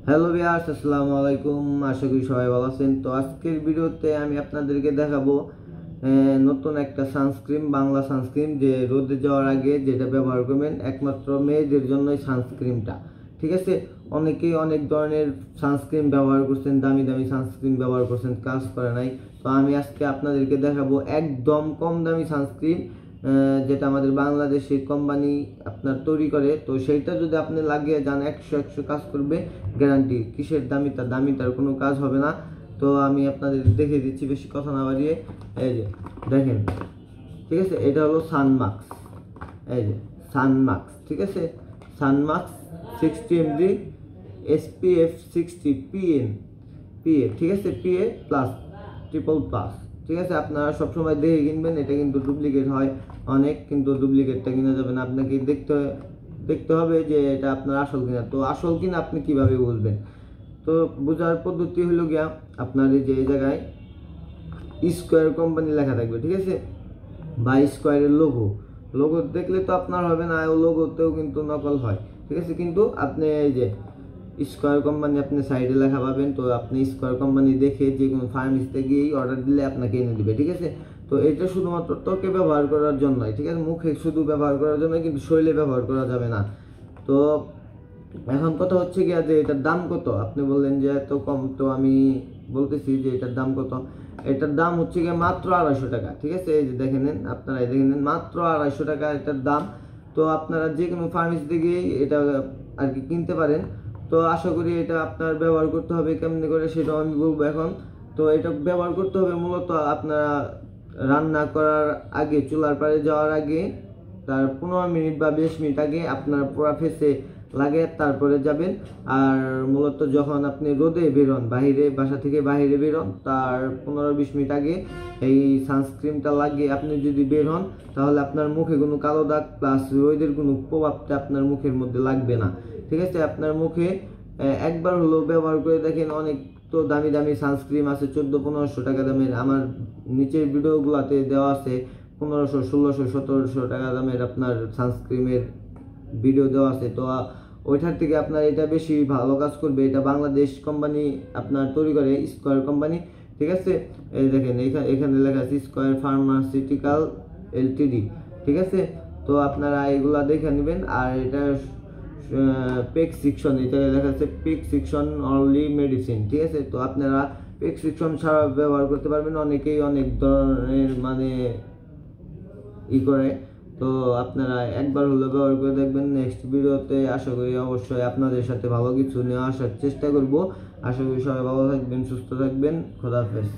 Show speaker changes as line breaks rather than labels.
Hello viewers, আসসালামু আলাইকুম। আশা করি সবাই ভালো আছেন। তো আজকের ভিডিওতে আমি আপনাদেরকে দেখাবো নতুন একটা সানস্ক্রিন, বাংলা সানস্ক্রিন, যে রোদে যাওয়ার আগে যেটা ব্যবহার করবেন। একমাত্র মেয়েদের জন্যই সানস্ক্রিনটা, ঠিক আছে। অনেকেই অনেক ধরনের সানস্ক্রিন ব্যবহার করছেন, দামি দামি সানস্ক্রিন ব্যবহার করছেন, কাজ করে নাই। তো আমি আজকে আপনাদেরকে দেখাবো একদম কম দামি সানস্ক্রিন, যেটা আমাদের বাংলাদেশি কোম্পানি আপনার তৈরি করে। তো সেইটা যদি আপনি লাগিয়ে যান, 100 কাজ করবে, গ্যারান্টি। কিসের দামিটার কোনো কাজ হবে না। তো আমি আপনাদের দেখিয়ে দিচ্ছি বেশি কথা না বাড়িয়ে। এই যে দেখেন, ঠিক আছে, এটা হলো সানমাক্স। এই যে সানমাক্স, ঠিক আছে, সানমাক্স 60 mg, SPF 60 PA, ঠিক আছে, PA প্লাস, ট্রিপল প্লাস, ঠিক আছে। আপনারা সবসময় দেখে কিনবেন, এটা কিন্তু ডুপ্লিকেট হয় অনেক, কিন্তু ডুপ্লিকেটটা কিনা যাবে না। আপনাকে দেখতে হবে যে এটা আপনার আসল কিনা। তো আসল কিনা আপনি কিভাবে বুঝবেন? তো বোঝার পদ্ধতি হলো গিয়া, আপনার এই যে এই জায়গায় স্কোয়ার কোম্পানি লেখা থাকবে, ঠিক আছে, বা স্কোয়ারের লোগো দেখলে তো আপনার হবে না, লোগোতেও কিন্তু নকল হয়, ঠিক আছে। কিন্তু আপনি এই যে স্কোয়ার কোম্পানি আপনি সাইডে লেখা পাবেন। তো আপনি স্কোয়ার কোম্পানি দেখে যে কোনো ফার্মেসিতে গিয়েই অর্ডার দিলে আপনাকে এনে দিবে, ঠিক আছে। তো এটা শুধুমাত্র ত্বকে ব্যবহার করার জন্যই, ঠিক আছে, মুখে শুধু ব্যবহার করার জন্য, কিন্তু শরীরে ব্যবহার করা যাবে না। তো এখন কথা হচ্ছে গিয়া যে এটার দাম কত। আপনি বললেন যে এত কম, তো আমি বলতেছি যে এটার দাম কত। এটার দাম হচ্ছে গিয়ে মাত্র 250 টাকা, ঠিক আছে। এই যে দেখে নেন, আপনারা দেখে নেন, মাত্র 250 টাকা এটার দাম। তো আপনারা যে কোনো ফার্মেসিতে গিয়ে এটা আর কি কিনতে পারেন। তো আশা করি এটা আপনার ব্যবহার করতে হবে কেমনি করে সেটাও আমি বলবো এখন। তো এটা ব্যবহার করতে হবে মূলত আপনারা রান্না করার আগে, চুলার পাড়ে যাওয়ার আগে, তার 15 মিনিট বা 20 মিনিট আগে আপনার পুরা ফেসে লাগে, তারপরে যাবেন। আর মূলত যখন আপনি রোদে বেরোন, বাসা থেকে বাহিরে বেরোন, তার 15-20 মিনিট আগে এই সানস্ক্রিনটা লাগিয়ে আপনি যদি বের হন, তাহলে আপনার মুখে কোনো কালো দাগ প্লাস রোদের কোনো প্রভাবটা আপনার মুখের মধ্যে লাগবে না, ঠিক আছে। আপনার মুখে একবার হলো ব্যবহার করে দেখেন। অনেক তো দামি দামি সানস্ক্রিন আছে, 1400-1500 টাকা দামের। আমার নিচের ভিডিওগুলোতে দেওয়া আছে 1500, 1600, 1700 টাকা দামের আপনার সানস্ক্রিনের ভিডিও দেওয়া আছে। তো ওইটার থেকে আপনার এটা বেশি ভালো কাজ করবে। এটা বাংলাদেশ কোম্পানি আপনার তৈরি করে, স্কোয়ার কোম্পানি, ঠিক আছে। এই দেখেন, এখানে লেখা আছে স্কোয়ার ফার্মাসিউটিক্যাল LTD, ঠিক আছে। তো আপনারা এগুলা দেখে নেবেন। আর এটা প্রেসক্রিপশন, এটা লেখা আছে প্রেসক্রিপশন অনলি মেডিসিন, ঠিক আছে। তো আপনারা প্রেসক্রিপশন ছাড়া ব্যবহার করতে পারবেন। অনেকেই অনেক ধরনের মানে করে। তো আপনারা একবার হলো ব্যবহার করে দেখবেন। নেক্সট ভিডিওতে আশা করি অবশ্যই আপনাদের সাথে ভালো কিছু নিয়ে আসার চেষ্টা করব। আশা করি সবাই ভালো থাকবেন, সুস্থ থাকবেন। খোদা হাফেজ।